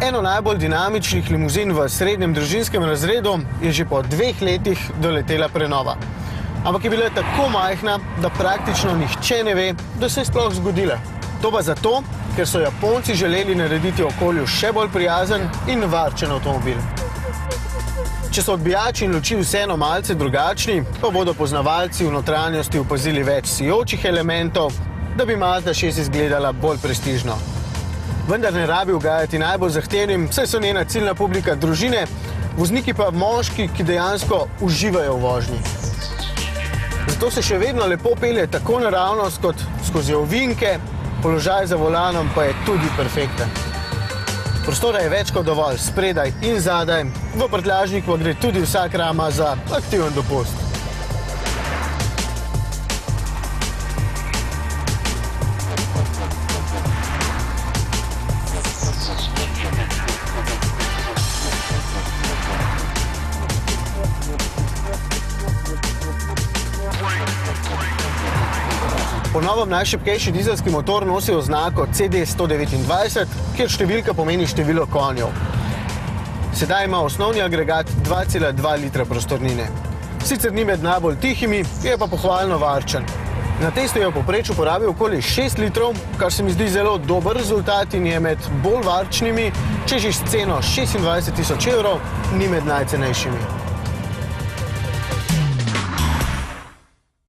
Eno najbolj dinamičnih limuzin v srednjem družinskem razredu je že po 2 letih doletela prenova. Ampak je bila tako majhna, da praktično nihče ne ve, da se je sploh zgodila. To pa zato, ker so Japonci želeli narediti okolju še bolj prijazen in varčen avtomobil. Če so odbijači in luči vseeno malce drugačni, pa bodo poznavalci v notranjosti opazili več sijočih elementov, da bi Mazda 6 izgledala bolj prestižno. Vendar ne rabi ugajati najbolj zahtevnim, saj so njena ciljna publika družine, vozniki pa moški, ki dejansko uživajo v vožnji. Zato se še vedno lepo pelje tako naravnost kot skozi ovinke, položaj za volanom pa je tudi perfekten. Prostora je več kot dovolj spredaj in zadaj, v prtljažnik pa gre tudi vsak rama za aktiven dopust. Po novem najšibkejši dizelski motor nosi oznako CD129, kjer številka pomeni število konjev. Sedaj ima osnovni agregat 2,2 litra prostornine. Sicer ni med najbolj tihimi, je pa pohvalno varčen. Na testu je v povprečju porabil okoli 6 litrov, kar se mi zdi zelo dober rezultat in je med bolj varčnimi, če že s ceno 26 000 evrov ni med najcenejšimi.